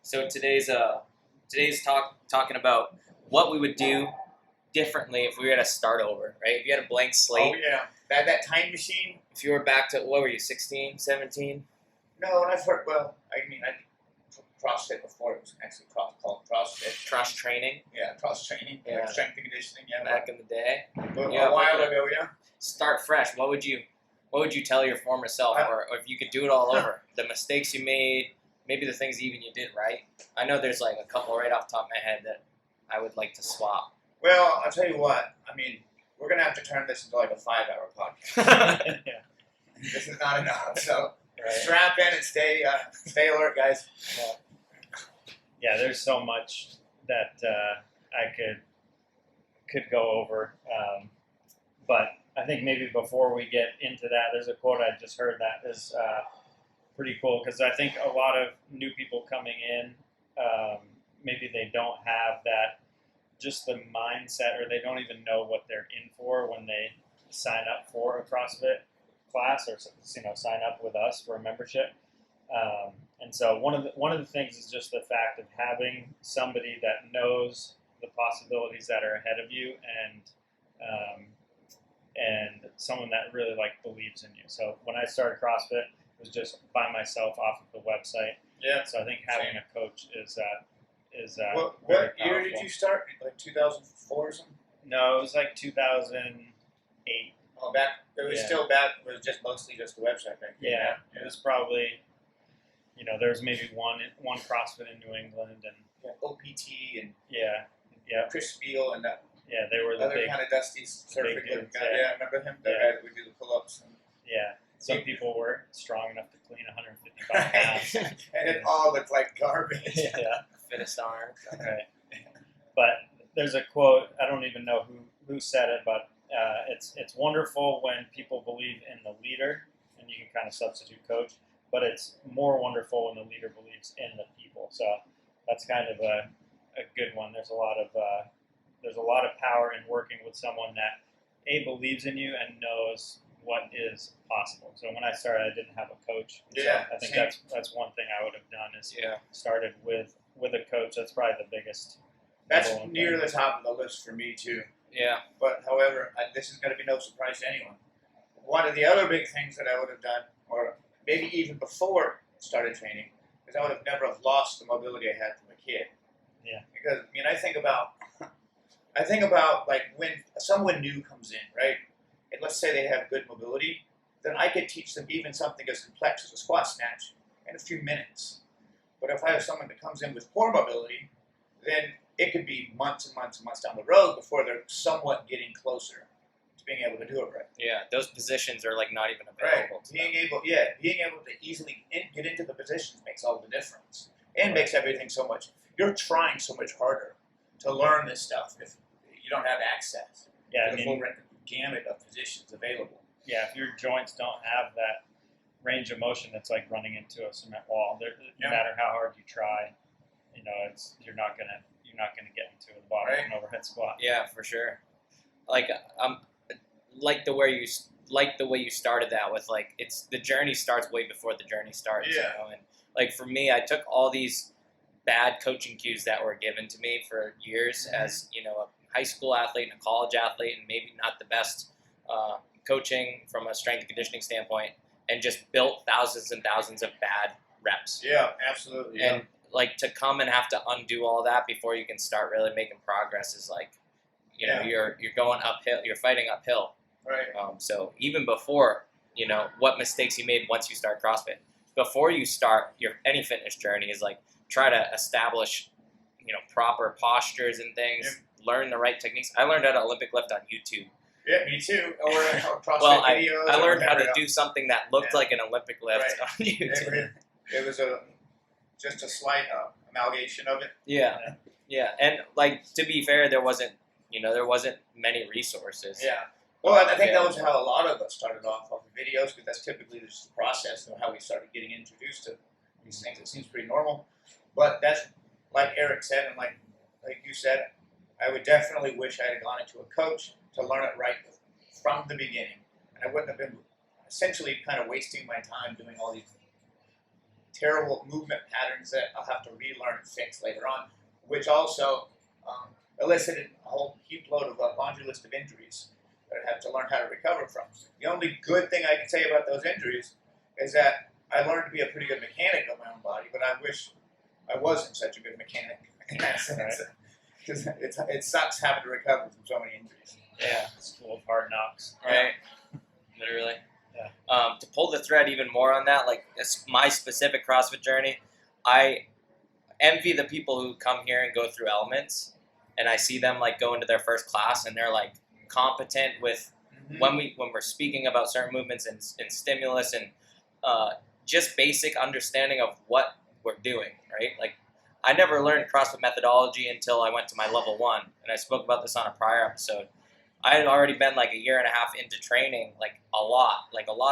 So today's talking about what we would do differently if we were to start over, right? If you had a blank slate. Oh yeah, that time machine. If you were back to, what were you, 16, 17? No, when I first, well, I did CrossFit before. It was actually called CrossFit. Cross training. Yeah, cross training. Yeah. Like strength and conditioning. Yeah. Back in the day. A while ago, yeah. Start fresh. What would you tell your former self, or if you could do it all over? The mistakes you made, maybe the things even you did right. I know there's like a couple right off the top of my head that I would like to swap. Well, I'll tell you what. I mean, we're gonna have to turn this into like a 5-hour podcast. Yeah. This is not enough. So Right. strap in and stay alert, guys. Yeah, there's so much that I could go over, but I think maybe before we get into that, there's a quote I just heard that is pretty cool, because I think a lot of new people coming in, maybe they don't have that, just the mindset, or they don't even know what they're in for when they sign up for a CrossFit class, or sign up with us for a membership. And so one of the things is just the fact of having somebody that knows the possibilities that are ahead of you, and someone that really believes in you. So when I started CrossFit, it was just by myself off of the website. Yeah. So I think having a coach is What very year did powerful. you start? Like 2004 or something? No, it was like 2008. Oh, back. It was still back. It was just mostly just the website back then. Yeah, it was probably, there was maybe one CrossFit in New England, and OPT and yeah, Chris Spiel and that they were the other big, kind of dusty surfing big looking dudes, guy. yeah. Yeah, remember him? The Yeah. guy that would do the pull-ups. Some people were strong enough to clean 155 pounds. And it all looked like garbage. Yeah, Fittest arm. right. But there's a quote, I don't even know who said it, but it's wonderful when people believe in the leader, and you can kind of substitute coach, but it's more wonderful when the leader believes in the people. So that's kind of a good one. There's a lot of power in working with someone that believes in you and knows what is possible. So when I started, I didn't have a coach. Yeah, so I think same. that's one thing I would have done is started with a coach. That's probably the biggest. That's number one near thing. the top of the list for me, too. Yeah. But, however, this is going to be no surprise to anyone. One of the other big things that I would have done, or maybe even before I started training, is I would have never have lost the mobility I had from a kid. Yeah. Because, I think about like when someone new comes in, right? And let's say they have good mobility, then I could teach them even something as complex as a squat snatch in a few minutes. But if I have someone that comes in with poor mobility, then it could be months and months and months down the road before they're somewhat getting closer to being able to do it right. Yeah, those positions are not even Right. available to Being them. able to easily get into the positions makes all the difference, and makes everything so much. You're trying so much harder to learn this stuff if you don't have access Yeah, to the full gamut of positions available. Yeah, if your joints don't have that range of motion, it's like running into a cement wall. No matter how hard you try, you're not gonna get into the bottom of an overhead squat. Yeah, for sure. Like the way you started that with it's the journey starts way before the journey starts. Yeah. And for me, I took all these bad coaching cues that were given to me for years as a high school athlete and a college athlete, and maybe not the best coaching from a strength and conditioning standpoint, and just built thousands and thousands of bad reps. Yeah, absolutely. And to come and have to undo all that before you can start really making progress is you're going uphill, you're fighting uphill. Right. So even before what mistakes you made once you start CrossFit, before you start any fitness journey is try to establish proper postures and things, learn the right techniques. I learned how to Olympic lift on YouTube. Yeah, me too. Or CrossFit videos. I learned how to do something that looked like an Olympic lift on YouTube. It was just a slight amalgamation of it. Yeah, and like to be fair, there wasn't many resources. Yeah. Well, I think that was how a lot of us started off of the videos, because that's typically just the process of how we started getting introduced to these things. It seems pretty normal, but that's like Eric said, and like you said, I would definitely wish I had gone into a coach to learn it right from the beginning, and I wouldn't have been essentially kind of wasting my time doing all these terrible movement patterns that I'll have to relearn and fix later on, which also elicited a whole heap load of a laundry list of injuries that I had to learn how to recover from. The only good thing I can say about those injuries is that I learned to be a pretty good mechanic of my own body, but I wish I wasn't such a good mechanic in that sense. Because it sucks having to recover from so many injuries. Yeah, school of hard knocks. Right. Literally. Yeah. To pull the thread even more on that, like my specific CrossFit journey, I envy the people who come here and go through elements, and I see them like go into their first class and they're like competent with when we're speaking about certain movements and stimulus and just basic understanding of what we're doing, right? Like I never learned CrossFit methodology until I went to my level 1, and I spoke about this on a prior episode. I had already been like a year and a half into training, like a lot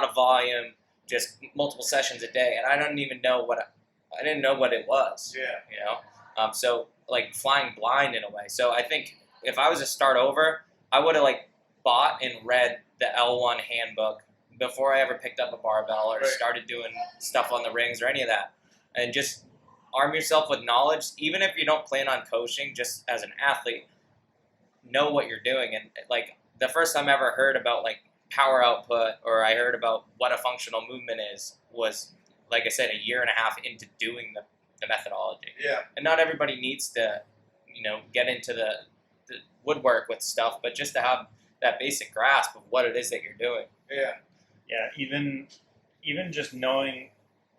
of volume, just multiple sessions a day, and I didn't even know what it was. Yeah. So like flying blind in a way. So I think if I was to start over, I would have like bought and read the L1 handbook before I ever picked up a barbell or started doing stuff on the rings or any of that, and just arm yourself with knowledge. Even if you don't plan on coaching, just as an athlete, know what you're doing. And like the first time I ever heard about like power output, or I heard about what a functional movement is, was like I said, a year and a half into doing the methodology. Yeah. And not everybody needs to, get into the woodwork with stuff, but just to have that basic grasp of what it is that you're doing. Yeah. Yeah, even just knowing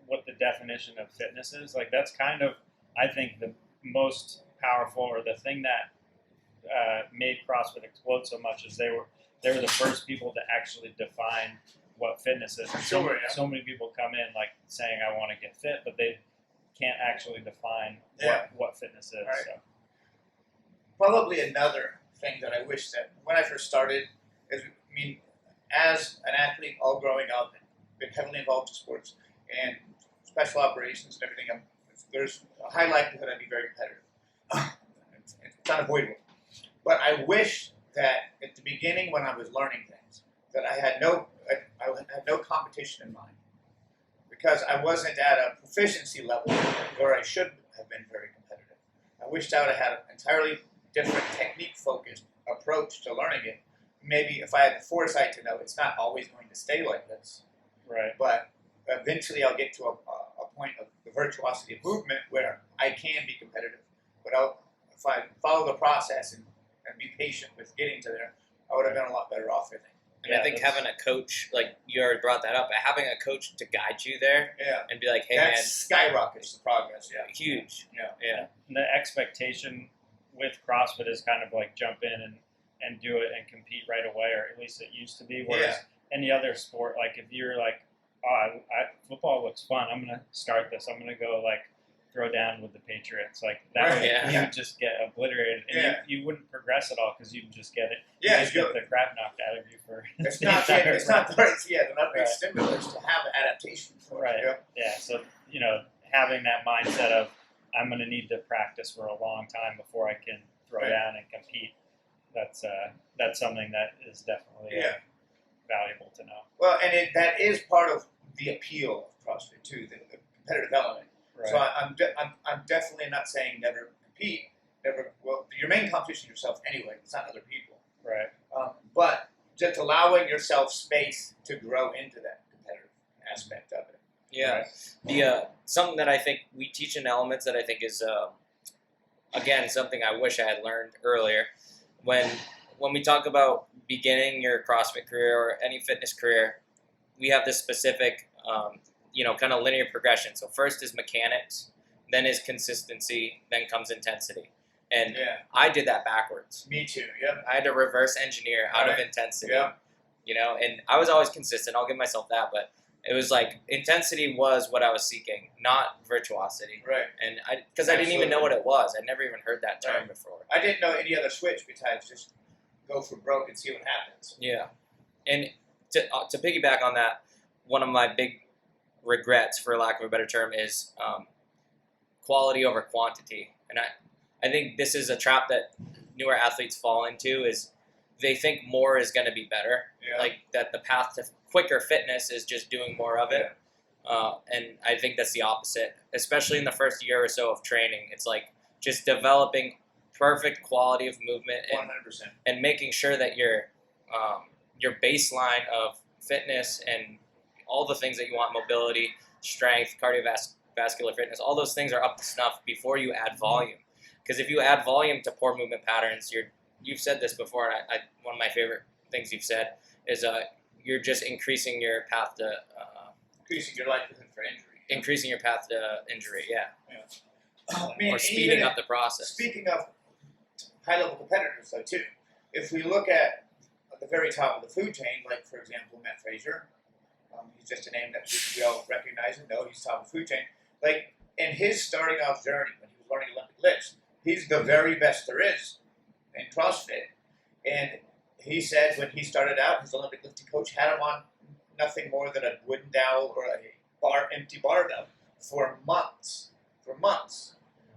what the definition of fitness is, like that's kind of, I think, the most powerful, or the thing that made CrossFit explode so much is they were the first people to actually define what fitness is. So many people come in like saying, I want to get fit, but they can't actually define what fitness is. Right. So. Probably another thing that I wish that when I first started is, as an athlete, all growing up, been heavily involved in sports and special operations and everything, there's a high likelihood I'd be very competitive. It's unavoidable. But I wish that at the beginning, when I was learning things, that I had no competition in mind, because I wasn't at a proficiency level where I should have been very competitive. I wished I would have had an entirely different technique-focused approach to learning it. Maybe if I had the foresight to know it's not always going to stay like this, Right. but eventually I'll get to a point of the virtuosity of movement where I can be competitive. But if I follow the process and be patient with getting to there, I would have been a lot better off, I think. And I think having a coach, like you already brought that up, but having a coach to guide you there and be like, hey, that skyrockets the progress. Yeah. Huge. Yeah. And the expectation with CrossFit is kind of like jump in and do it and compete right away, or at least it used to be. Whereas any other sport, like if you're like, football looks fun, I'm going to start this. I'm going to go like throw down with the Patriots. Like that you would just get obliterated. And you wouldn't progress at all because you'd just get it. Yeah, you just get the crap knocked out of you for it's not they're not very stimulus to have adaptation. Right. Yeah. So, having that mindset of I'm going to need to practice for a long time before I can throw down and compete. That's something that is definitely valuable to know. Well, and that is part of the appeal of CrossFit too, the competitive element. Right. So I'm definitely not saying never compete. Well, your main competition is yourself anyway. It's not other people. Right. But just allowing yourself space to grow into that competitive aspect of it. Yeah. The something that I think we teach in elements that I think is again something I wish I had learned earlier. When we talk about beginning your CrossFit career or any fitness career, we have this specific kind of linear progression. So first is mechanics, then is consistency, then comes intensity. And I did that backwards. Me too. Yeah. I had to reverse engineer out of intensity. Yeah. And I was always consistent. I'll give myself that, but It was like intensity was what I was seeking, not virtuosity. Right. And because I didn't even know what it was. I'd never even heard that term before. I didn't know any other switch besides just go for broke and see what happens. Yeah. And to piggyback on that, one of my big regrets, for lack of a better term, is quality over quantity. And I think this is a trap that newer athletes fall into, is they think more is going to be better. Yeah. Like that the path to quicker fitness is just doing more of it. And I think that's the opposite, especially in the first year or so of training. It's like just developing perfect quality of movement 100%. and making sure that your baseline of fitness and all the things that you want, mobility, strength, cardiovascular fitness, all those things are up to snuff before you add volume. Because if you add volume to poor movement patterns, you've said this before, and one of my favorite things you've said is you're just increasing your path to Increasing your likelihood for injury. increasing your path to injury, I mean, or speeding up the process. Speaking of high-level competitors, though, too, if we look at the very top of the food chain, like, for example, Matt Frazier, he's just a name that we all recognize and know. He's top of the food chain. Like, in his starting off journey, when he was learning Olympic lifts, he's the very best there is in CrossFit. And he said when he started out, his Olympic lifting coach had him on nothing more than a wooden dowel or a empty barbell for months.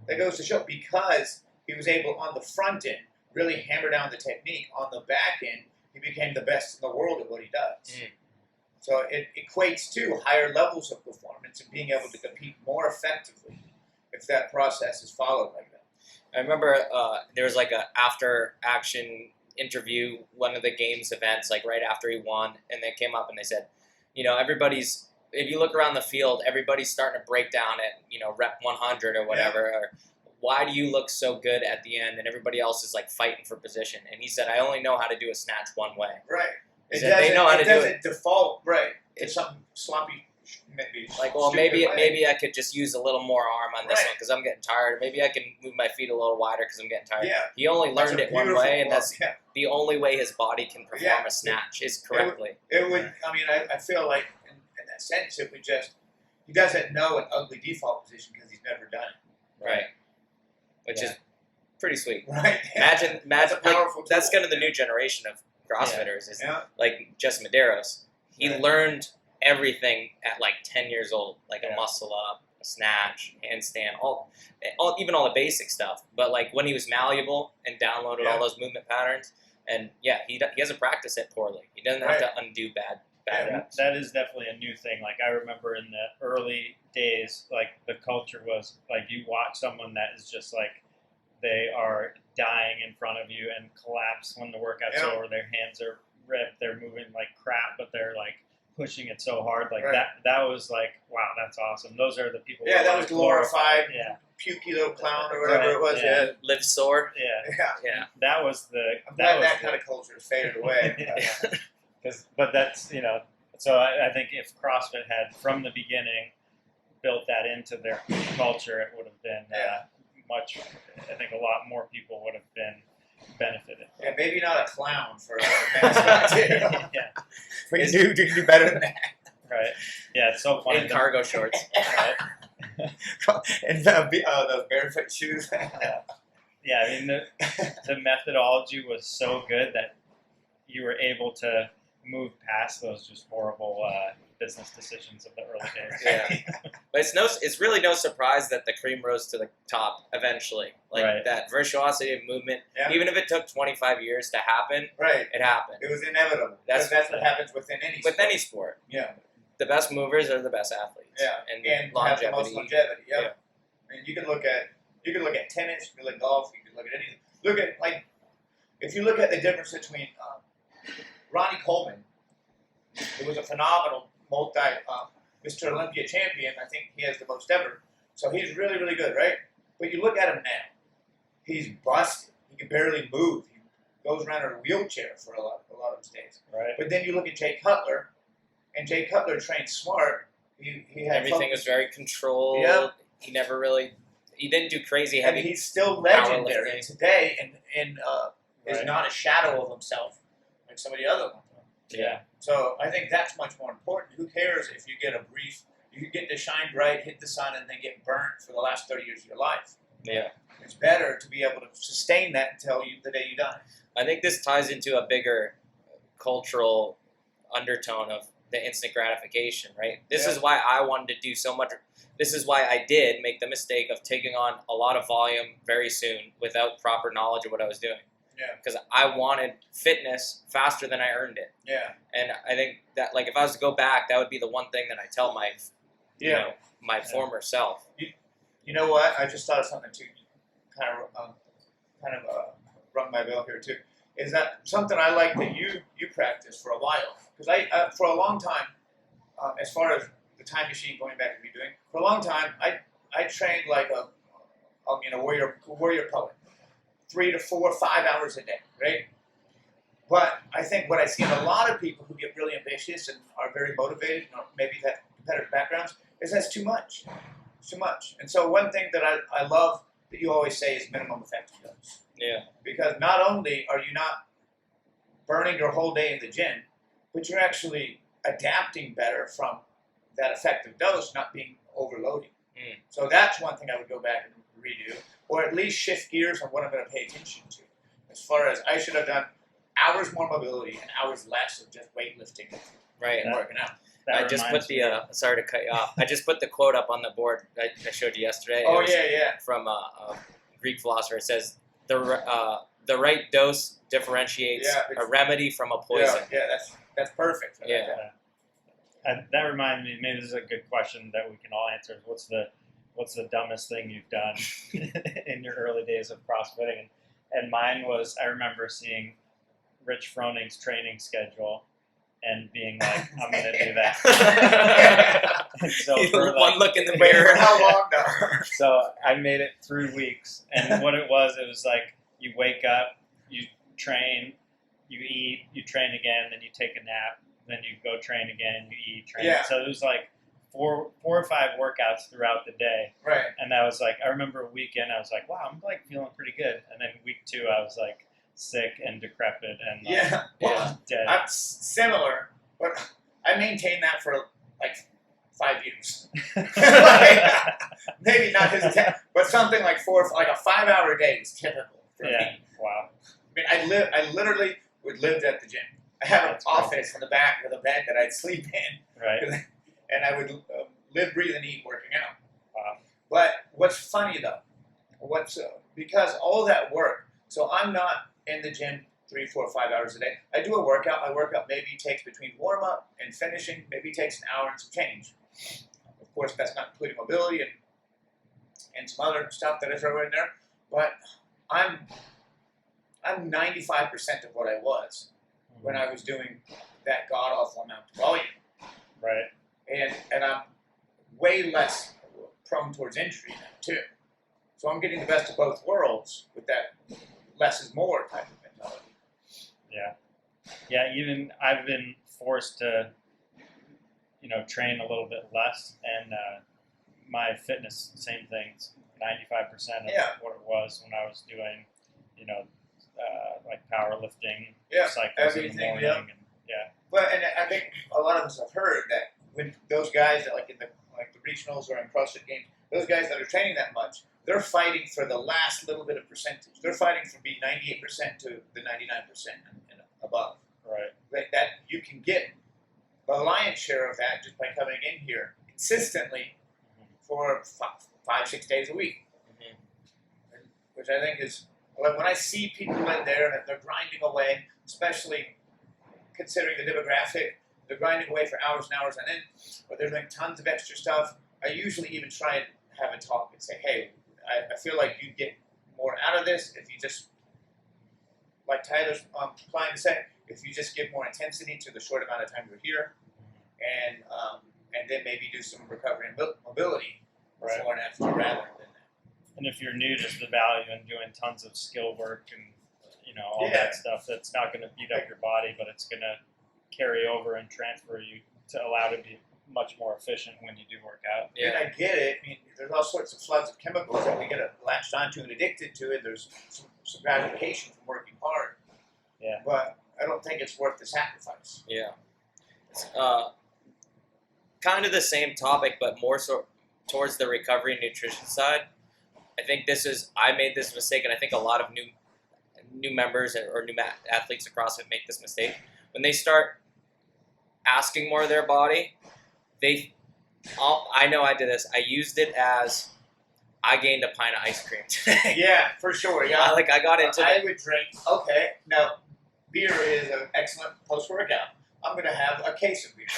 That goes to show, because he was able, on the front end, really hammer down the technique. On the back end, he became the best in the world at what he does. So it equates to higher levels of performance and being able to compete more effectively if that process is followed like that. I remember there was like a after action interview, one of the games events, like right after he won, and they came up and they said, if you look around the field, everybody's starting to break down at, rep 100 or whatever, or why do you look so good at the end and everybody else is like fighting for position? And he said, I only know how to do a snatch one way. Right. They know how to do it. Default, right. It's something sloppy, maybe. Like, well, maybe I could just use a little more arm on this one because I'm getting tired. Maybe I can move my feet a little wider because I'm getting tired. Yeah. He only learned it one way, and that's the only way his body can perform a snatch is correctly. It would. I mean, I feel like in that sense, it would just, he doesn't know an ugly default position because he's never done it. Right. Which is pretty sweet. Right. Imagine That's a powerful that's tool. kind of the new generation of CrossFitters is like Jess Medeiros. He learned everything at like 10 years old, like a muscle up, a snatch, handstand, even all the basic stuff. But like when he was malleable and downloaded all those movement patterns, and he doesn't practice it poorly. He doesn't have to undo bad reps. That is definitely a new thing. Like I remember in the early days, like the culture was like you watch someone that is just like they are dying in front of you and collapse when the workout's over. Their hands are ripped. They're moving like crap, but they're like pushing it so hard. Like that was like, wow, that's awesome. Those are the people. Yeah, that was glorified. Pukey little clown or whatever it was. Yeah. Live sore. Yeah. That was the. I'm glad that kind of culture has faded away. But that's So I think if CrossFit had from the beginning built that into their culture, it would have been much. I think a lot more people would have been benefited. Yeah, maybe not a clown for a mascot. But you do better than that. Right. Yeah, it's so funny. In cargo shorts. And those barefoot shoes. Yeah, I mean the methodology was so good that you were able to move past those just horrible business decisions of the early days. But it's really no surprise that the cream rose to the top eventually. Like that virtuosity of movement, even if it took 25 years to happen, it happened. It was inevitable. That's what happens within any sport. With any sport. Yeah. The best movers are the best athletes. Yeah. And longevity. Have the most longevity. Yeah. I mean, you can look at tennis, you can look at golf, you can look at anything. Look at if you look at the difference between Ronnie Coleman, who was a phenomenal Mr. Olympia champion. I think he has the most ever. So he's really, really good, right? But you look at him now. He's busted. He can barely move. He goes around in a wheelchair for a lot of his days. Right. But then you look at Jay Cutler, and Jay Cutler trained smart. He had everything was very controlled. Yep. He didn't do crazy heavy. And he's still legendary today, and is not a shadow of himself like some of the other ones. Yeah. So I think that's much more important. Who cares if you get a brief, you get to shine bright, hit the sun, and then get burnt for the last 30 years of your life. Yeah. It's better to be able to sustain that until the day you die. I think this ties into a bigger cultural undertone of the instant gratification, right? This is why I wanted to do so much. This is why I did make the mistake of taking on a lot of volume very soon without proper knowledge of what I was doing. Yeah. Because I wanted fitness faster than I earned it. Yeah. And I think that, like, if I was to go back, that would be the one thing that I tell my, you know, my former self. You know what? I just thought of something too. Kind of rung my bell here too. Is that something I like that you practiced for a while? Because I for a long time, as far as the time machine going back to me doing, for a long time I trained like a warrior poet, 3 to 4, 5 hours a day, right? But I think what I see in a lot of people who get really ambitious and are very motivated, or maybe have competitive backgrounds, is that's too much. It's too much. And so one thing that I love that you always say is minimum effective dose. Yeah. Because not only are you not burning your whole day in the gym, but you're actually adapting better from that effective dose, not being overloading. So that's one thing I would go back and redo, or at least shift gears on what I'm going to pay attention to. As far as I should have done hours more mobility and hours less of just weightlifting Right. and working out. I just put the sorry to cut you off. I just put the quote up on the board I showed you yesterday. Oh, It was yeah. from a Greek philosopher. It says the right dose differentiates a remedy from a poison. Yeah, that's perfect. Yeah. And that reminds me, maybe this is a good question that we can all answer. What's the dumbest thing you've done in your early days of CrossFitting? And mine was, I remember seeing Rich Froning's training schedule and being like, I'm going to do that. So for one look in the Wait, mirror. for how long though? So I made it 3 weeks. And what it was like you wake up, you train, you eat, you train again, then you take a nap, then you go train again, you eat, train. Yeah. So it was like four or five workouts throughout the day. Right. And that was like, I remember a weekend, I was like, wow, I'm like feeling pretty good. And then week 2, I was like sick and decrepit and dead. I'm similar, but I maintained that for like 5 years. Maybe not his 10, but something like 4, like a 5-hour day is typical for me. Wow. I mean, I literally would live at the gym. I have an office in the back with a bed that I'd sleep in. Right. And I would live, breathe, and eat working out. Wow. But what's funny though, because all that work, so I'm not in the gym 3, 4, 5 hours a day. I do a workout. My workout maybe takes between warm up and finishing, maybe takes an hour and some change. Of course, that's not including mobility and some other stuff that I throw in there. But I'm 95% of what I was when I was doing that god awful amount of volume. Right. And I'm way less prone towards injury now too. So I'm getting the best of both worlds with that less is more type of mentality. Yeah. Yeah, even I've been forced to, train a little bit less, and my fitness, same thing, 95% of what it was when I was doing, like powerlifting, cycles in the morning. And, But and I think a lot of us have heard that when those guys that in the regionals or in CrossFit games, those guys that are training that much, they're fighting for the last little bit of percentage. They're fighting from being 98% to the 99% and above. Right. That you can get the lion's share of that just by coming in here consistently for 5, 6 days a week, which I think is when I see people in there and they're grinding away, especially considering the demographic, they're grinding away for hours and hours on end, but they're doing tons of extra stuff. I usually even try and have a talk and say, hey, I feel like you get more out of this if you just, like Tyler's trying to say, if you just give more intensity to the short amount of time you're here, and then maybe do some recovery and mobility before and after rather than that. And if you're new to the value and doing tons of skill work and all that stuff, that's not going to beat up your body, but it's going to carry over and transfer you to allow it to be much more efficient when you do work out. Yeah, and I get it. I mean, there's all sorts of floods of chemicals that we get latched onto and addicted to, and there's some gratification from working hard. Yeah. But I don't think it's worth the sacrifice. Yeah. It's, kind of the same topic, but more so towards the recovery and nutrition side. I think I made this mistake, and I think a lot of new members or new athletes of CrossFit make this mistake. When they start asking more of their body, I know I did this. I used it as I gained a pint of ice cream today. Yeah, for sure. Yeah, I got into I would drink. Okay, now beer is an excellent post-workout. I'm going to have a case of beer.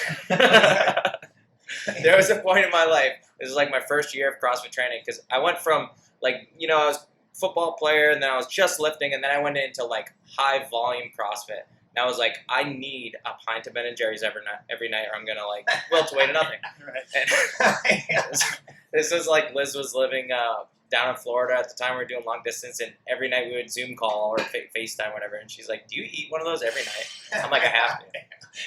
There was a point in my life. This was like my first year of CrossFit training because I went from I was a football player, and then I was just lifting, and then I went into like high volume CrossFit. And I was like, I need a pint of Ben & Jerry's every night, or I'm gonna like wilt away to nothing. Right. And this was like Liz was living down in Florida at the time. We were doing long distance, and every night we would Zoom call or FaceTime, whatever. And she's like, "Do you eat one of those every night?" I'm like, "I have to."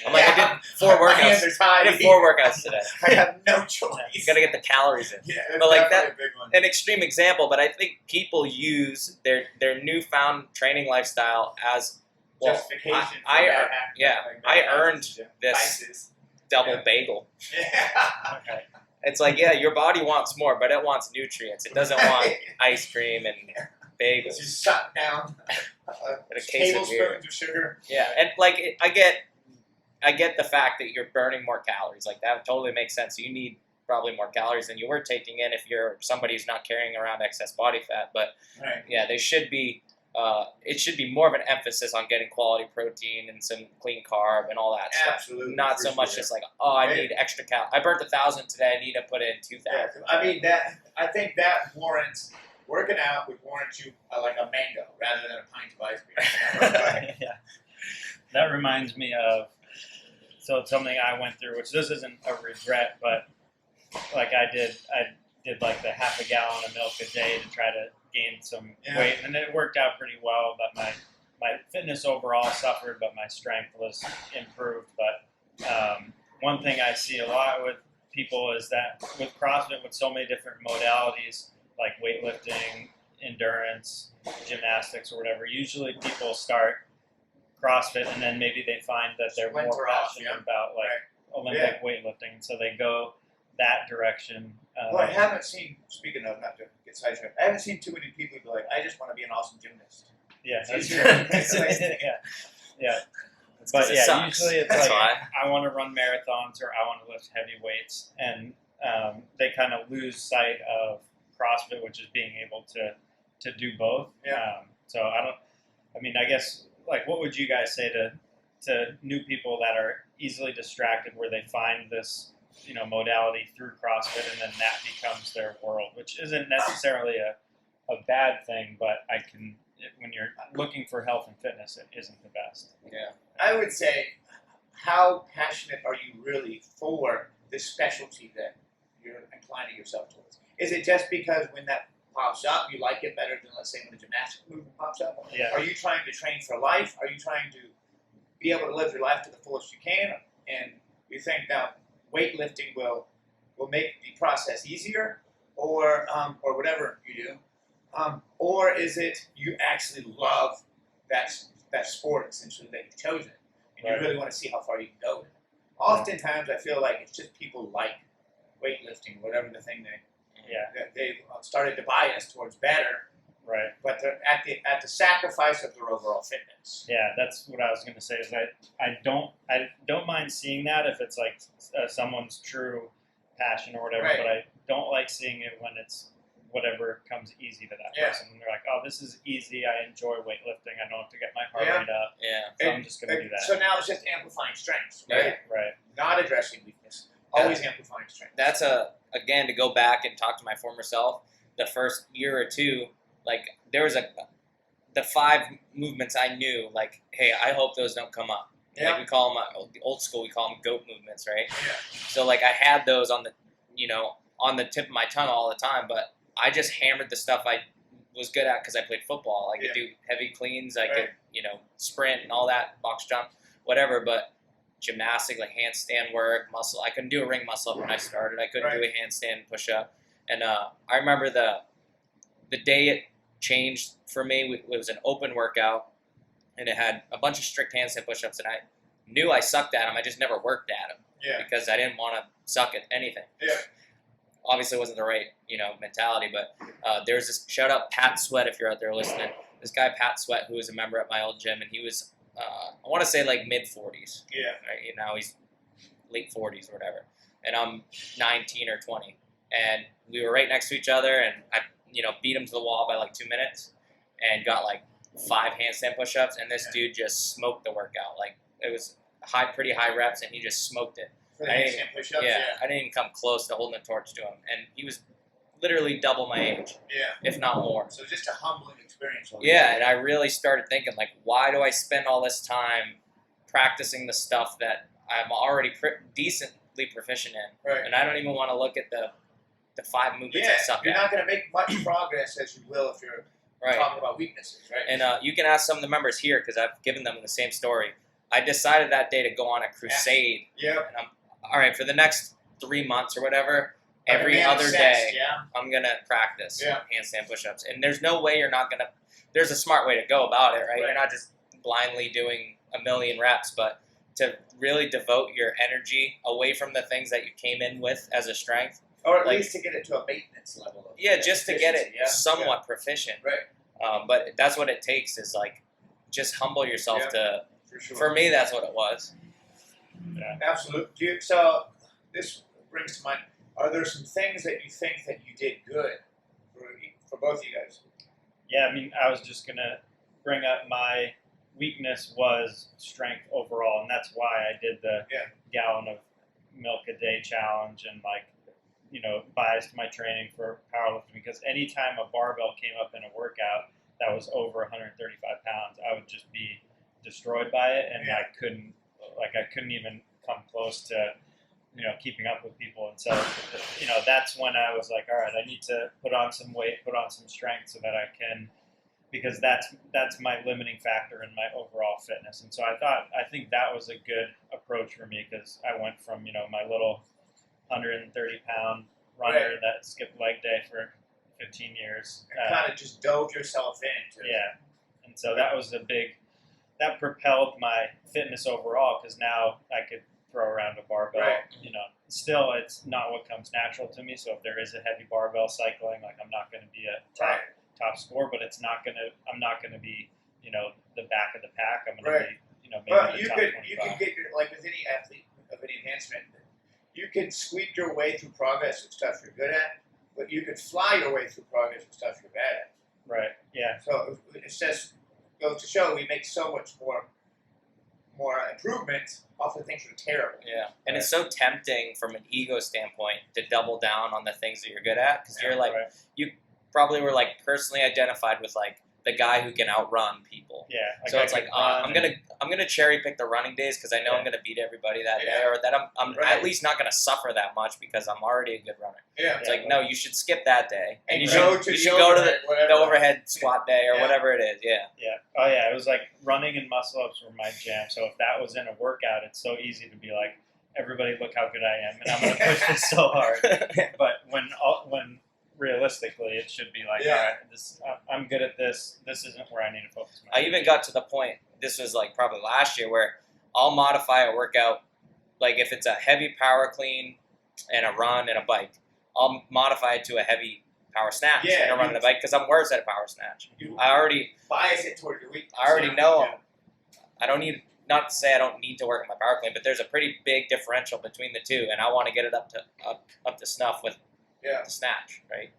I'm like, "I did 4 workouts. I did 4 workouts today. I have no choice. You gotta get the calories in." Yeah, but like definitely that, a big one. an extreme example. But I think people use their newfound training lifestyle as justification. I earned this vices. double bagel. Yeah. Okay. It's like, yeah, your body wants more, but it wants nutrients. It doesn't want ice cream and bagels. Just suck down And a case of beer. tablespoons of sugar. Yeah, and like I get the fact that you're burning more calories. Like that totally makes sense. You need probably more calories than you were taking in if you're somebody who's not carrying around excess body fat. But Right. yeah, they should be. It should be more of an emphasis on getting quality protein and some clean carb and all that stuff. Absolutely. Not so much just like, oh, I need extra I burnt 1,000 today. I need to put in 2,000. Yeah, I mean I think that warrants working out would warrant you like a mango rather than a pint of ice cream. Yeah. That reminds me of something I went through, which this isn't a regret, but like I did like the half a gallon of milk a day to try to gain some weight, and it worked out pretty well. But my fitness overall suffered, but my strength was improved. But one thing I see a lot with people is that with CrossFit, with so many different modalities like weightlifting, endurance, gymnastics, or whatever, usually people start CrossFit and then maybe they find that they're more passionate about like Olympic weightlifting, and so they go that direction. Well, I haven't seen, speaking of, not to get sidetracked, I haven't seen too many people be like, I just want to be an awesome gymnast. Yeah, that's true. Yeah. Yeah. But yeah, sucks. usually it's That's like, why. I want to run marathons or I want to lift heavy weights, and they kind of lose sight of CrossFit, which is being able to do both. Yeah. So I guess, like, what would you guys say to new people that are easily distracted, where they find this modality through CrossFit, and then that becomes their world, which isn't necessarily a bad thing, but when you're looking for health and fitness, it isn't the best. Yeah. I would say, how passionate are you really for this specialty that you're inclining yourself towards? Is it just because when that pops up, you like it better than, let's say, when a gymnastic movement pops up? Yeah. Are you trying to train for life? Are you trying to be able to live your life to the fullest you can? And you think now weightlifting will make the process easier, or whatever you do, or is it you actually love that sport essentially that you've chosen, and you really want to see how far you can go with it? Oftentimes, I feel like it's just people like weightlifting, whatever the thing that they started to bias towards better, Right. but they're at the sacrifice of their overall fitness. Yeah, that's what I was going to say. Is that I don't mind seeing that if it's like someone's true passion or whatever, but I don't like seeing it when it's whatever comes easy to that person. And they're like, oh, this is easy. I enjoy weightlifting. I don't have to get my heart rate up. Yeah. So I'm just going to do that. So now it's just amplifying strengths, right? Right. Not addressing weakness. Always amplifying strengths. That's again, to go back and talk to my former self, the first year or two, like there was the 5 movements I knew, like, hey, I hope those don't come up. Yeah. Like we call them, the old school, we call them goat movements, right? Yeah. So like I had those on the tip of my tongue all the time, but I just hammered the stuff I was good at because I played football. I could do heavy cleans, I could, sprint and all that, box jump, whatever, but gymnastics, like handstand work, muscle, I couldn't do a ring muscle up when I started. I couldn't do a handstand push-up. And I remember the day it changed for me, it was an open workout, and it had a bunch of strict handstand push-ups, and I knew I sucked at them. I just never worked at them because I didn't want to suck at anything. Yeah. Obviously, it wasn't the right mentality, but there's this shout out Pat Sweat if you're out there listening. This guy Pat Sweat, who was a member at my old gym, and he was I want to say like mid 40s. Yeah. Right? Now he's late 40s or whatever, and I'm 19 or 20, and we were right next to each other, and I beat him to the wall by like 2 minutes, and got like 5 handstand push-ups, and this dude just smoked the workout. Like it was pretty high reps, and he just smoked it. For the handstand push-ups, I didn't even come close to holding the torch to him, and he was literally double my age, if not more. So just a humbling experience. Yeah, and I really started thinking, like, why do I spend all this time practicing the stuff that I'm already decently proficient in, Right. and I don't even want to look at the 5 movements I suck you're at. not going to make much progress as you will if you're talking about weaknesses, right? And you can ask some of the members here because I've given them the same story. I decided that day to go on a crusade. Yeah. And I'm all right for the next 3 months or whatever. Every other day, I'm gonna practice handstand push-ups. And there's no way you're not gonna. There's a smart way to go about it, right? You're not just blindly doing a million reps, but to really devote your energy away from the things that you came in with as a strength. Or at least to get it to a maintenance level. Just to get it somewhat proficient. Right. But that's what it takes is like just humble yourself to. For sure. For me, that's what it was. Yeah. Absolutely. So this brings to mind, are there some things that you think that you did good for both of you guys? Yeah, I mean, I was just going to bring up my weakness was strength overall, and that's why I did the gallon of milk a day challenge and biased my training for powerlifting, because anytime a barbell came up in a workout that was over 135 pounds, I would just be destroyed by it, and I couldn't even come close to keeping up with people. And so that's when I was like, all right, I need to put on some weight, put on some strength so that I can, because that's my limiting factor in my overall fitness. And so I think that was a good approach for me, because I went from my little 130 pound runner that skipped leg day for 15 years and kind of just dove yourself into and so that propelled my fitness overall, because now I could throw around a barbell. Still, it's not what comes natural to me. So if there is a heavy barbell cycling, like I'm not going to be a top score, but I'm not gonna be the back of the pack. I'm gonna be maybe but the you top could 25. you can get like with any athlete of any enhancement, you can squeak your way through progress with stuff you're good at, but you could fly your way through progress with stuff you're bad at. Right. Yeah. So it's just goes to show we make so much more improvements off of things that are terrible. Yeah, and it's so tempting from an ego standpoint to double down on the things that you're good at, because you're like you probably were like personally identified with like the guy who can outrun people. Yeah. So it's like I'm gonna cherry pick the running days because I know I'm gonna beat everybody that day, or that I'm at least not gonna suffer that much because I'm already a good runner. Yeah. It's like no, you should skip that day, and you should go to the overhead squat day or whatever it is. Yeah. Yeah. Oh yeah. It was like running and muscle ups were my jam. So if that was in a workout, it's so easy to be like, everybody, look how good I am, and I'm gonna push this so hard. But when realistically, it should be like, all right, I'm good at this. This isn't where I need to focus. I even got to the point, this was like probably last year, where I'll modify a workout, like if it's a heavy power clean and a run and a bike, I'll modify it to a heavy power snatch and a run and a bike because I'm worse at a power snatch. I already bias it toward your weakness. I already know I don't need, not to say I don't need to work on my power clean, but there's a pretty big differential between the two, and I want to get it up to snuff with the snatch, right?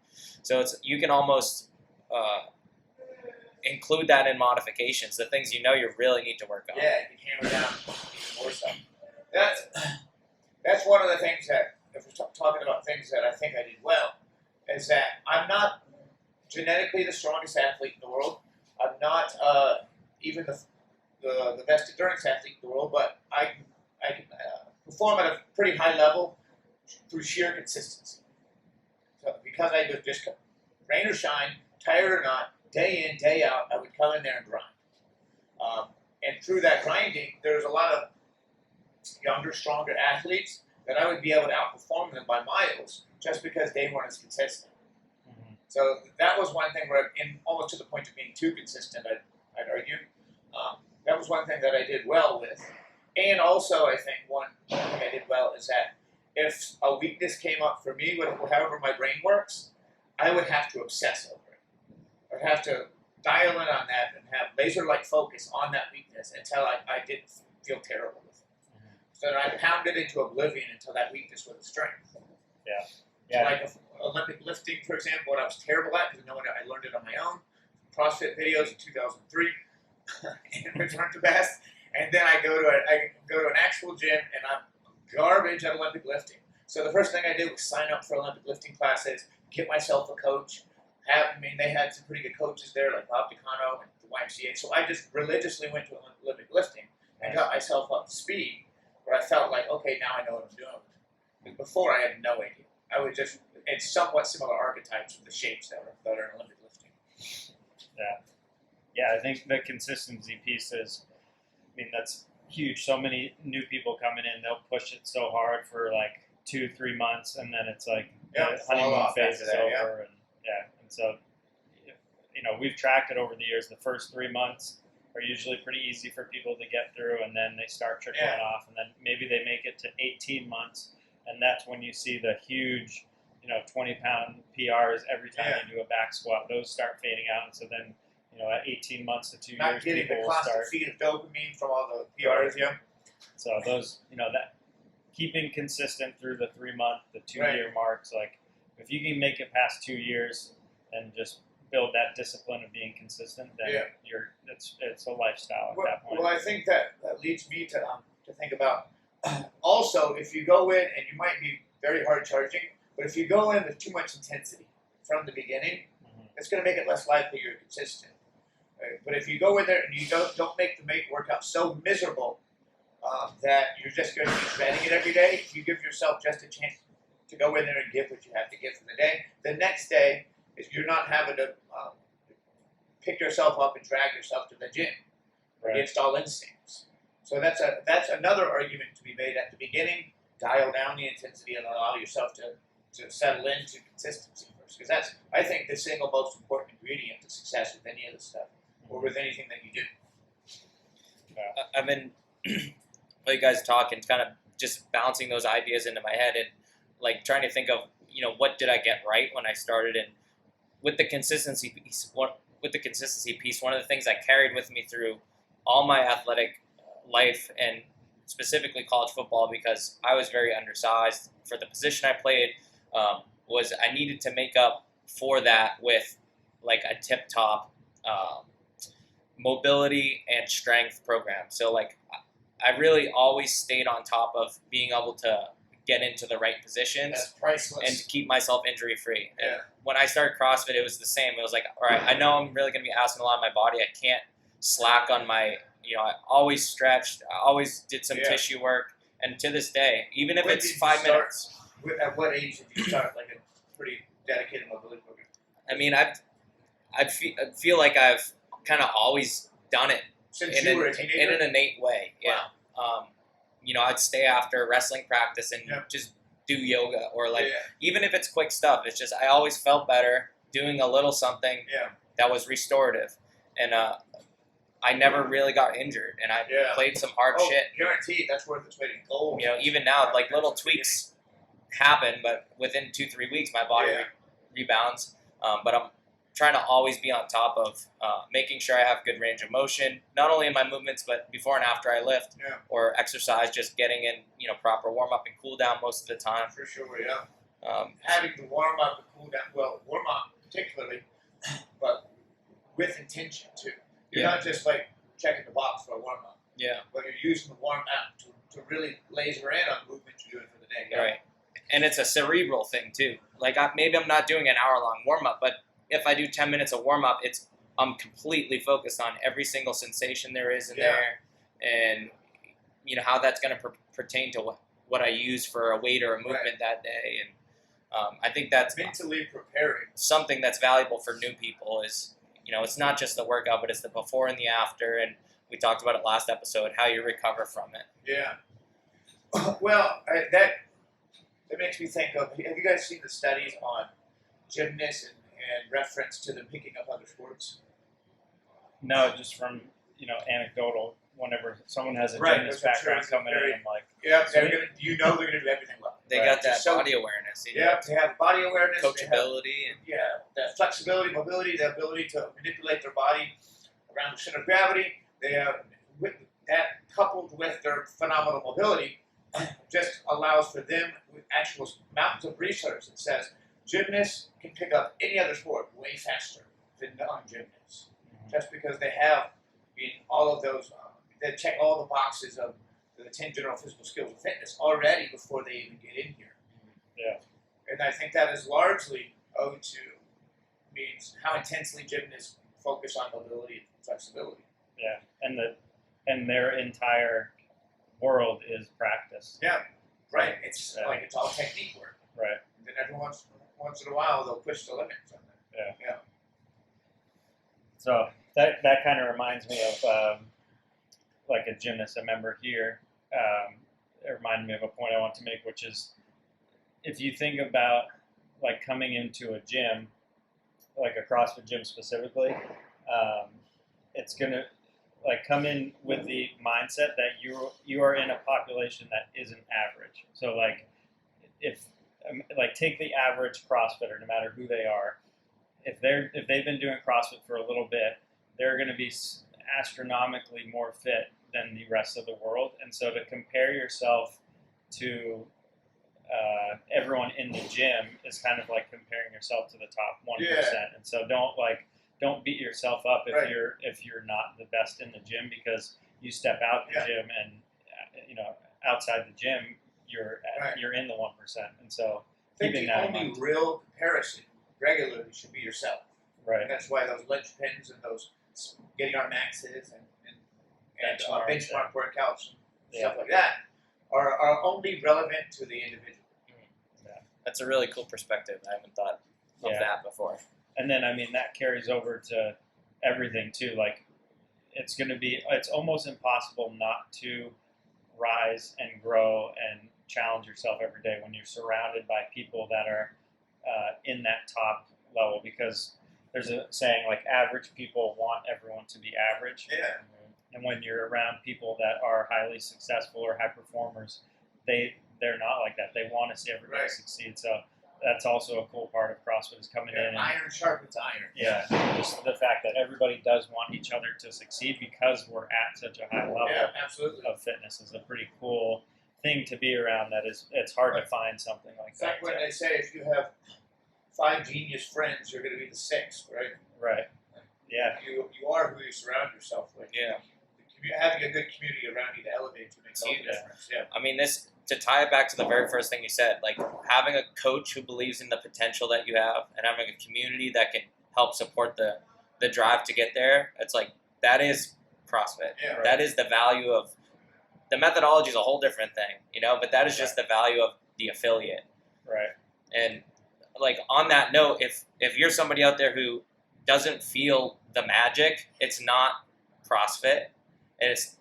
So you can almost include that in modifications, the things you really need to work on. Yeah, you can hammer down even more stuff. That's one of the things that, if we're talking about things that I think I did well, is that I'm not genetically the strongest athlete in the world. I'm not even the best endurance athlete in the world, but I can perform at a pretty high level through sheer consistency. So because I would just rain or shine, tired or not, day in, day out, I would come in there and grind. And through that grinding, there's a lot of younger, stronger athletes that I would be able to outperform them by miles just because they weren't as consistent. Mm-hmm. So that was one thing where, almost to the point of being too consistent, I'd argue. was one thing that I did well with. And also, I think one thing I did well is that if a weakness came up for me, however my brain works, I would have to obsess over it. I'd have to dial in on that and have laser-like focus on that weakness until I didn't feel terrible with it. So then I pounded into oblivion until that weakness was a strength. Yeah. So like Olympic lifting, for example, what I was terrible at, because I learned it on my own. CrossFit videos in 2003, and return to best. And then I go to an actual gym, and I'm garbage at Olympic lifting. So the first thing I did was sign up for Olympic lifting classes, get myself a coach. They had some pretty good coaches there, like Bob DeCano and the YMCA. So I just religiously went to Olympic lifting and got myself up to speed, where I felt like, okay, now I know what I'm doing. Because before I had no idea. I was just in somewhat similar archetypes of the shapes that are in Olympic lifting. Yeah, I think the consistency piece is, that's huge. So many new people coming in, they'll push it so hard for like 2-3 months, and then it's like the honeymoon phase is over. And so, we've tracked it over the years. The first 3 months are usually pretty easy for people to get through, and then they start trickling off, and then maybe they make it to 18 months, and that's when you see the huge, 20-pound PRs every time you do a back squat. Those start fading out, and so then, at 18 months to 2 years, not getting the constant feed of dopamine from all the PRs, So those, that keeping consistent through the 3-month, the 2-year marks, like if you can make it past 2 years and just build that discipline of being consistent, then it's a lifestyle at that point. Well, I think that leads me to think about also, if you go in, and you might be very hard charging, but if you go in with too much intensity from the beginning, it's going to make it less likely you're consistent. Right? But if you go in there and you don't make the workout so miserable that you're just going to be dreading it every day, you give yourself just a chance to go in there and give what you have to give for the day. The next day is you're not having to pick yourself up and drag yourself to the gym against all instincts. So that's another argument to be made at the beginning. Dial down the intensity and allow yourself to settle into consistency first, because that's, I think, the single most important ingredient to success with any of this stuff or with anything that you do. I've been while you guys talking, kind of just bouncing those ideas into my head and like trying to think of what did I get right when I started, and with the consistency piece. One of the things I carried with me through all my athletic life, and specifically college football, because I was very undersized for the position I played, was I needed to make up for that with like a tip-top mobility and strength program. So like I really always stayed on top of being able to get into the right positions. That's priceless. And to keep myself injury-free. Yeah. And when I started CrossFit, it was the same. It was like, all right, I know I'm really going to be asking a lot of my body. I can't slack on my, I always stretched. I always did some tissue work. And to this day, even if it's 5 minutes. At what age did you start like a pretty dedicated mobility program? I mean, I feel like I've kind of always done it Since you were a teenager? in an innate way. Yeah. Wow. I'd stay after wrestling practice and just do yoga, or even if it's quick stuff, it's just I always felt better doing a little something that was restorative, and I never really got injured, and I played some hard shit. Guaranteed, that's worth its weight in gold. Even now, like little tweaks happen, but within 2-3 weeks, my body rebounds. But I'm trying to always be on top of making sure I have good range of motion, not only in my movements, but before and after I lift or exercise, just getting in, proper warm up and cool down most of the time. For sure, having to warm up and cool down, warm up particularly, but with intention too. You're not just like checking the box for a warm up. Yeah. But you're using the warm up to really laser in on movement you're doing for the day. Right. And it's a cerebral thing too. Like maybe I'm not doing an hour-long warm up, but if I do 10 minutes of warm up, I'm completely focused on every single sensation there is in there, and how that's going to pertain to what I use for a weight or a movement that day. And I think that's mentally preparing. Something that's valuable for new people is it's not just the workout, but it's the before and the after. And we talked about it last episode, how you recover from it. Yeah. Well, that makes me think of. Have you guys seen the studies on gymnasts and reference to them picking up other sports? No, just from anecdotal whenever someone has a Right, gymnast which I'm sure background is coming very- in, I'm like, Yeah, Sweet. they're gonna. You know they're gonna do everything well. They Right. got that Just so- body awareness. You know, Yeah, they have body awareness. They have, coachability. And the flexibility, mobility, the ability to manipulate their body around the center of gravity. They have with that coupled with their phenomenal mobility, just allows for them with actual mountains of research that says gymnasts can pick up any other sport way faster than non-gymnasts, just because they have all of those. They check all the boxes of the 10 general physical skills of fitness already before they even get in here. Yeah. And I think that is largely owed to means how intensely gymnasts focus on mobility and flexibility. yeah, and their entire world is practice. Yeah, right. It's Yeah. like it's all technique work. Right. And then every once in a while they'll push the limits on that. So that kind of reminds me of like a gymnast I remember here. It reminded me of a point I want to make, which is if you think about like coming into a gym, like a CrossFit gym specifically, it's gonna like come in with the mindset that you are in a population that isn't average. So like if like take the average CrossFitter, no matter who they are, if they've been doing CrossFit for a little bit, they're going to be astronomically more fit than the rest of the world. And so to compare yourself to everyone in the gym is kind of like comparing yourself to the top 1%. Yeah. And so don't beat yourself up if Right. you're not the best in the gym, because you step out the Yeah. gym and outside the gym you're Right. you're in the 1%. And so I think keeping the that in only mind. real comparison regularly should be yourself. Right. And that's why those linchpins and those getting our maxes and Benchmarks, benchmark workouts and Yeah. stuff like that are only relevant to the individual. that's a really cool perspective. I haven't thought of Yeah. that before. And then, I mean, that carries over to everything too. Like, it's almost impossible not to rise and grow and challenge yourself every day when you're surrounded by people that are in that top level. Because there's a saying like, average people want everyone to be average. Yeah. And when you're around people that are highly successful or high performers, they're not like that. They want to see everybody Right. succeed. So that's also a cool part of CrossFit is coming in. And, Iron sharpens iron. yeah, just the fact that everybody does want each other to succeed because we're at such a high level Yeah, absolutely. of fitness is a pretty cool thing to be around. It's hard Right. to find something like It's like that. when they say if you have 5 genius friends, you're going to be the 6th, right? Right. Yeah. You are who you surround yourself with. Yeah. Having a good community around you to elevate you makes all the Huge. difference. Yeah. I mean, to tie it back to the very first thing you said, like having a coach who believes in the potential that you have and having a community that can help support the drive to get there, it's like that is CrossFit. Yeah. Right. That is the value of the methodology is a whole different thing, but that is just the value of the affiliate. Right. And like on that note, if you're somebody out there who doesn't feel the magic, it's not CrossFit, and it's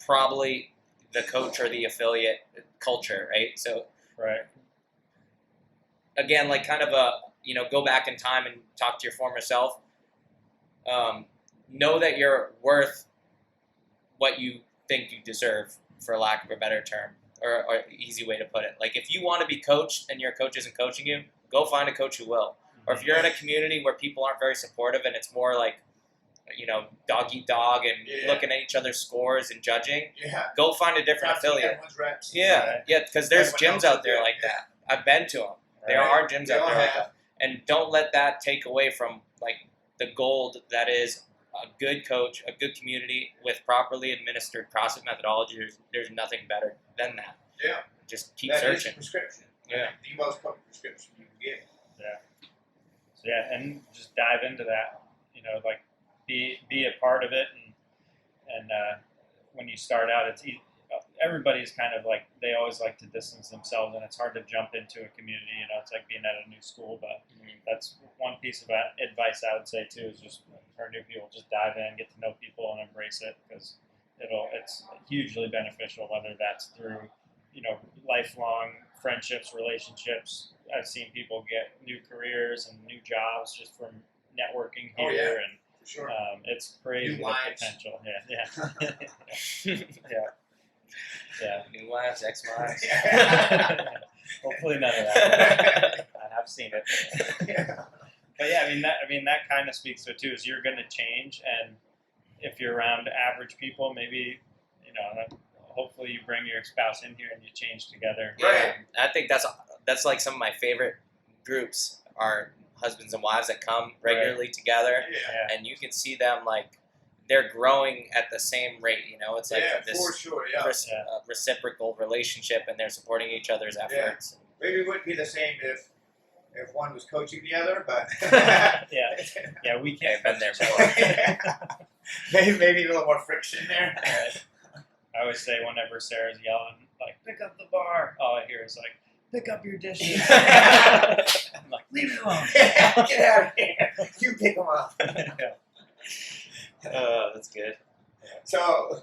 probably the coach or the affiliate culture, right? So Right. again, like kind of go back in time and talk to your former self. Know that you're worth what you think you deserve, for lack of a better term, or easy way to put it. Like if you want to be coached and your coach isn't coaching you, go find a coach who will. Or if you're in a community where people aren't very supportive and it's more like, dog eat dog and Yeah. looking at each other's scores and judging, Yeah. go find a different Counting affiliate. everyone's reps. Yeah, because there's Everyone gyms else out there is like good. that. I've been to them. There Right. are gyms They out all there like have. that. And don't let that take away from like the gold that is a good coach, a good community with properly administered CrossFit methodology. There's nothing better than that. Yeah. Just keep That is searching. prescription. Yeah. The most potent prescription you can get. So yeah, and just dive into that. Like be a part of it, and when you start out, everybody's kind of like they always like to distance themselves, and it's hard to jump into a community. It's like being at a new school, but that's one piece of advice I would say too is just for new people, just dive in, get to know people, and embrace it because it's hugely beneficial. Whether that's through lifelong friendships, relationships. I've seen people get new careers and new jobs just from networking Oh, here, yeah. For sure. It's crazy New the wives. potential. Yeah. New wives, ex-wives. Hopefully none of that. I have seen it. Yeah. But yeah, I mean that kind of speaks to it too. Is you're going to change, and if you're around average people, maybe hopefully you bring your spouse in here and you change together. Right. I think that's like some of my favorite groups are husbands and wives that come regularly together, Yeah. and you can see them like they're growing at the same rate. It's like this for sure. Yeah. reciprocal relationship, and they're supporting each other's efforts. Maybe it wouldn't be the same if one was coaching the other, but Yeah, we can't. Been there before. maybe a little more friction there. I always say whenever Sarah's yelling, like, pick up the bar, all I hear is like, pick up your dishes. I'm like, leave it alone. Get out of here. You pick them up. That's good. So,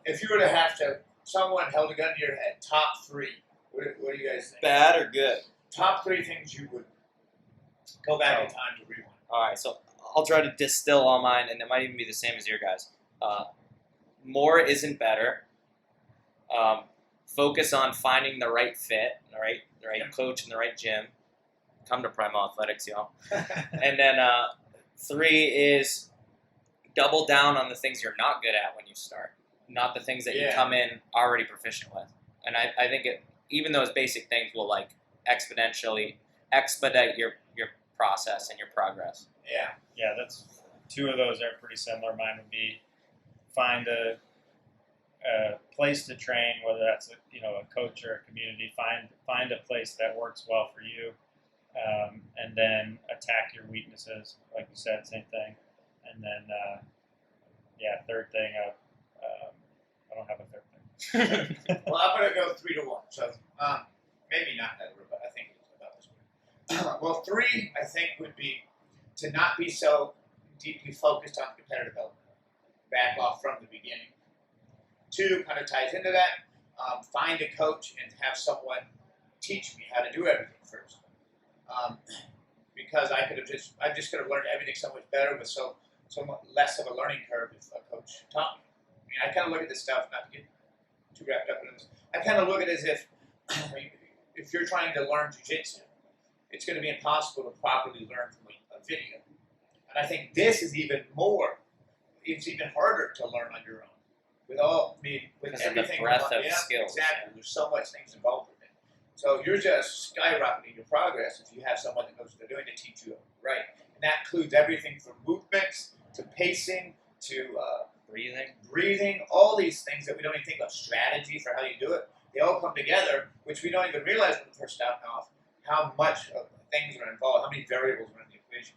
if you were to have someone held a gun to your head, top 3, what do you guys think? Bad or good? Top 3 things you would go back in time to rewind. All right, so I'll try to distill all mine, and it might even be the same as your guys. More isn't better. Focus on finding the right fit, the right coach in the right gym. Come to Primal Athletics, y'all. And then 3 is double down on the things you're not good at when you start, not the things that you come in already proficient with. And I think even those basic things will like exponentially expedite your process and your progress. Yeah, that's 2 of those are pretty similar. Mine would be find a place to train, whether that's a coach or a community. Find a place that works well for you, and then attack your weaknesses, like you said, same thing. And then third thing, I don't have a third thing. Well, I'm going to go 3 to 1. So maybe not that order, but I think it's about this way. Well, 3, I think, would be to not be so deeply focused on competitive development. Back off from the beginning. 2 kind of ties into that. Find a coach and have someone teach me how to do everything first. Because I just could have learned everything so much better with so much less of a learning curve if a coach taught me. I mean, I kind of look at this stuff, not to get too wrapped up in this. I kind of look at it as if you're trying to learn jiu-jitsu, it's going to be impossible to properly learn from a video. And I think this is even more. It's even harder to learn on your own with Because of everything. the breadth of skills. Exactly. There's so much things involved with it. So you're just skyrocketing your progress if you have someone that knows what they're doing to teach you right. And that includes everything from movements to pacing to breathing, all these things that we don't even think of, strategy for how you do it. They all come together, which we don't even realize when we first start off, how much of things are involved, how many variables are in the equation.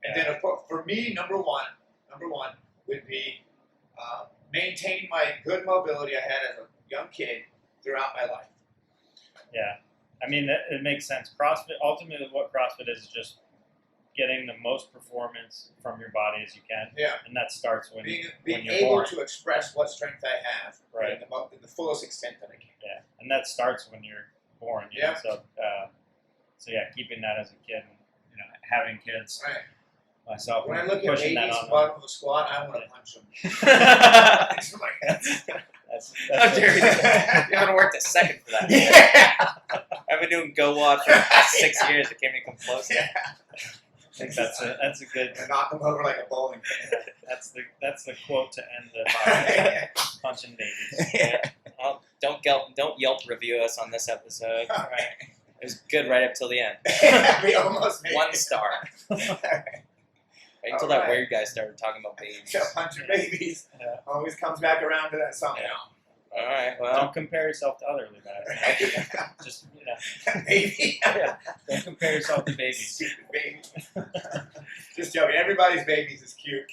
And then, of course, for me, number one would be maintain my good mobility I had as a young kid throughout my life. Yeah, I mean, it makes sense. CrossFit, ultimately what CrossFit is just getting the most performance from your body as you can. Yeah. And that starts when being you're able born. to express what strength I have Right. in the fullest extent that I can. Yeah, and that starts when you're born. You know? So yeah, keeping that as a kid, and, having kids. Right. Myself, When I look at pushing babies that on bottom of a squat, I want to punch them. That's That's you haven't worked a second for that. Yeah. I've been doing GoWOD for 6 years. It can't even come close. Yeah. I think that's a good. And knock them over like a bowling pin. That's the quote to end the podcast. Punching babies. Yeah. Don't Yelp review us on this episode. Right? It was good right up till the end. We almost made 1 it. star. Right until All that right. weird guy started talking about babies. So punching babies Yeah. always comes back around to that somehow. All right. Well, Don't compare yourself to other Levi's. Just Baby. yeah, don't compare yourself to babies. Stupid baby. Just joking. Everybody's babies is cute.